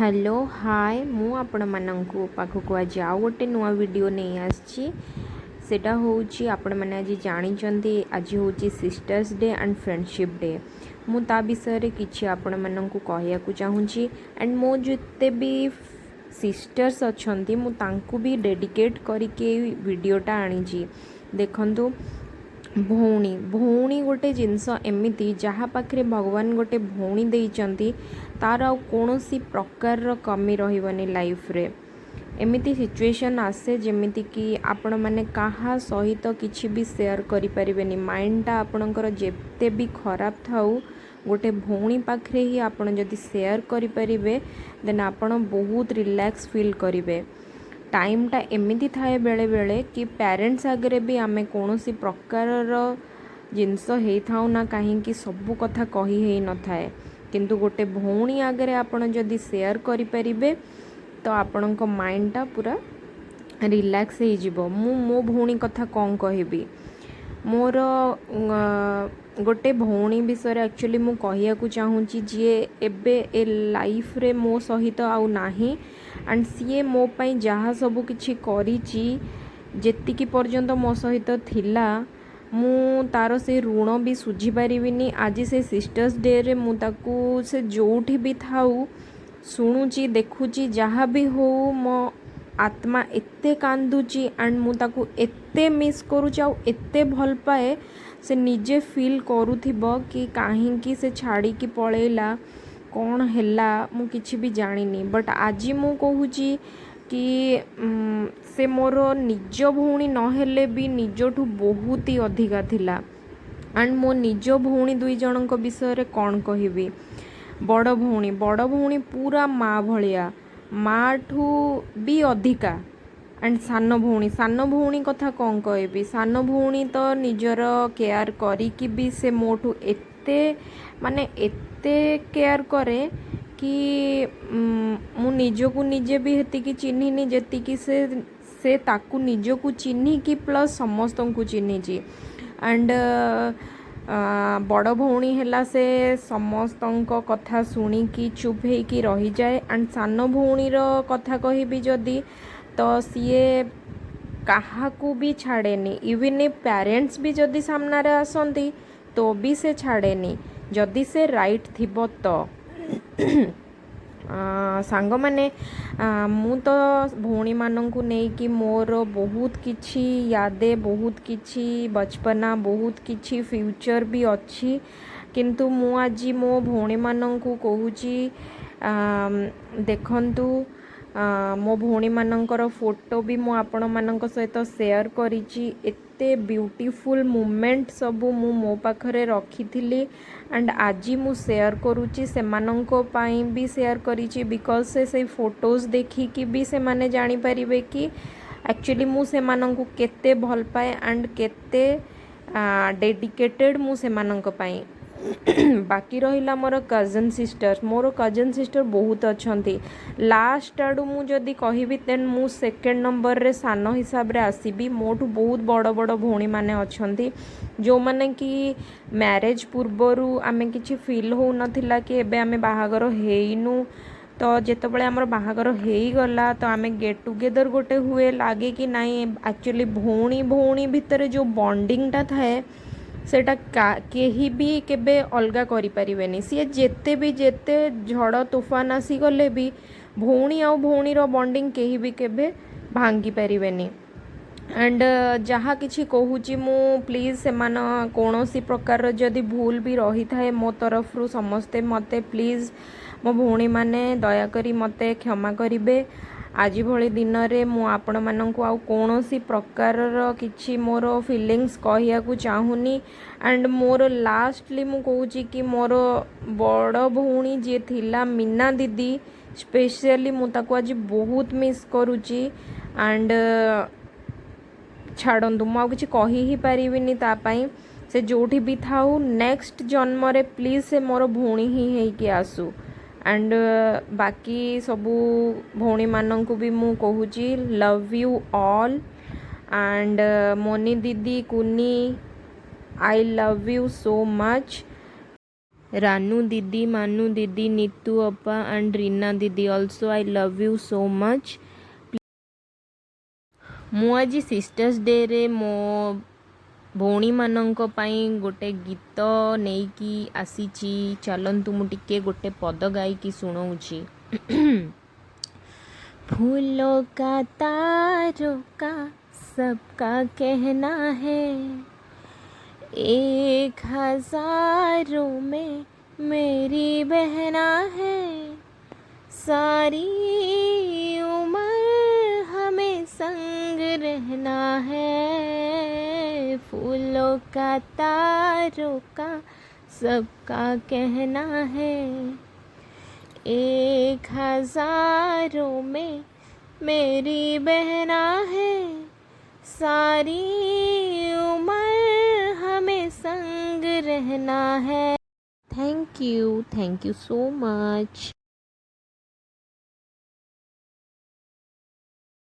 Hello hi मु आपण माननकु पाखकु आज आउ गोटे नुआ वीडियो नहीं आछि सेटा होउची आपण माने आज जानिचंती आज होउची sisters day and friendship day मु ता विषय रे किछि आपण माननकु कहया को चाहूची एंड मो जते भी सिस्टर्स अछंती मु तांकु भी डेडिकेट करिके वीडियोटा आनिची देखंतु भौणी भौणी गोटे जिनस एमिति जहाँ पाखे भगवान गोटे भौणी देइचंती तार आ कौनसी प्रकार कमी रहिबनी लाइफ रे एमिति सिचुएशन आसे जेमिति कि आपण माने कहा सहित किछि भी शेयर करि परिबेनी माइंडटा आपणकर जेते भी खराब थाउ गोटे भौणी पाखरे ही आपण जदि शेयर करि परिबे देन आपण बहुत रिलैक्स फील करिवे टाइमटा एमिति थाए बेले बेले कि पेरेंट्स आगे भी आमे कौन सी प्रकार जिनस हो ना कहीं सबू कथा कही है न थाए किंतु गोटे भौणी आगे आपण जदि शेयर करि परिबे तो आपण माइंडटा पूरा रिलैक्स हो जिवो मो भौणी कथा कौन कहबी मोर गोटे भौणी विषय एक्चुअली मु कहिया को चाहूँगी जी एबे ए लाइफ रे मो सहित आउ नाही एंड सीए मो पाई जहाँ सबू किछि करिछि जेतिकी पर्यंत मो सहित थिला मु तार से ऋण भी सुझी पारिबिनी आज से सिस्टर्स डे रे मु ताकू से जोठी भी थाउ शुणुची देखुची जहाँ भी हो मो आत्मा एते कांदुची एंड मु ताकू एते मिस करूची आउ एते भल पाए से निजे फील करूथिबो कि काहेकि से छाड़ी की पळेला कौन हैला मु किछि भी जानिनी बट आज मु कहूची कि से मोर निज भौणी नहेले भी निजठू बहुत ही अधिका थिला एंड मो निज भौणी दुई जनक विषय रे कौन कहबी बड़ भौणी पूरा माँ भलिया माँ ठू भी अधिका एंड सान भौणी कथा कौन कहबी सान भौणी तो निजर केयर करी भी से मोठू एते माने एते केयर करे कि मु निजको निजे भी हेतिकी चिन्हिनी जेतिकी से ताकू निजको चिन्ही कि प्लस समस्त को चिन्हिची एंड बड़ भौणी हैला से समस्त कथा शुणिकी चुप होइकी रही जाए एंड सान भौणीर कथा कहबी जदि तो सीए काहाकू भी छाड़ेनी इवन पेरेंट्स भी जदि सामने आसंती तो भी से छाड़ेनी जदि से राइट थिबो तो सांग माने मु तो भौणी माननकु नै कि मोर बहुत किछि यादे बहुत किछि बचपना बहुत किछि फ्यूचर भी अच्छी किंतु मु आज मो भौणी माननकु कहूची देखंतु मो भौणी मानकर फोटो भी मु आपण मानक सहित शेयर करिछि एते ब्यूटीफुल मोमेंट सबू मो पाखरे रखी एंड आज मु शेयर करुच्ची से मानंको पाई भी शेयर करिछि बिकॉज से फोटोज देखिकी भी से माने जानी परिबे कि एक्चुअली मु से मानंको केते भल पाए एंड केते डेडिकेटेड मु से मानंको पाई बाकी रहिला मोर कजन सिस्टर बहुत अच्छी लास्ट आड़ू मु जदि कहबी देन मु सेकेंड नंबर रे सान हिसाब रे आसीबी मोठू बहुत बड़ बड़ भौणी माने अच्छी जो माने कि मैरिज पूर्वरु आमे किछि फील हो नथिला कि एबे आमे बाहागर हेइनु तो जेतेबेले हमर बाहागर हेई गला तो आमे गेट टुगेदर गोटे हुए लागे कि नहीं एक्चुअली भौणी भौणी भितर जो बॉन्डिंगटा थाए सेटा केही भी केबे अलगा करि परिबेनी सी जेते भी जेते झड़ तूफान आसी गले भी भौणी आ भौणीर बॉन्डिंग केही भी केबे भांगी परिबेनी एंड जहाँ किछि कहूची मु प्लीज से कौनसी प्रकार जदि भूल भी रही थाए मो तरफ रु समस्ते मते प्लीज मो भौणी माने दया करी मते क्षमा करिबे आज भली दिन रे मु आपण माननकु आउ कौनसी प्रकार किछि मोर फीलिंग्स कहिया को चाहूनी एंड मोर लास्टली मु कहूची कि मोर बड़ भौणी जे थिला मीना दीदी स्पेशली मु ताको आज बहुत मिस करूची एंड छाड़ंतु मु किछि कहि ही पारिबिनी ता पई से जोठी भी थाउ नेक्स्ट जन्म रे प्लीज से मोर भौणी ही हेइकी आसु एंड बाकी सबू भौणी माननकु भी मु कहूची love you all and Moni दीदी कुनी I love you so much Ranu Didi, Manu Didi, Nitu Appa and Rina Didi also I love you so much. ମୁଁ ଆଜି ସିଷ୍ଟର୍ସ ଡେରେ ମୋ ଭଉଣୀମାନଙ୍କ ପାଇଁ ଗୋଟେ ଗୀତ ନେଇକି ଆସିଛି। ଚାଲନ୍ତୁ ମୁଁ ଟିକେ ଗୋଟେ ପଦ ଗାଇକି ଶୁଣଉଛି। फूलों का तारों का सबका कहना है, एक हजारों में मेरी बहना है, सारी उम्र हमें संग रहना है। फूलों का तारों का सबका कहना है, एक हजारों में मेरी बहना है, सारी उम्र हमें संग रहना है। Thank you so much.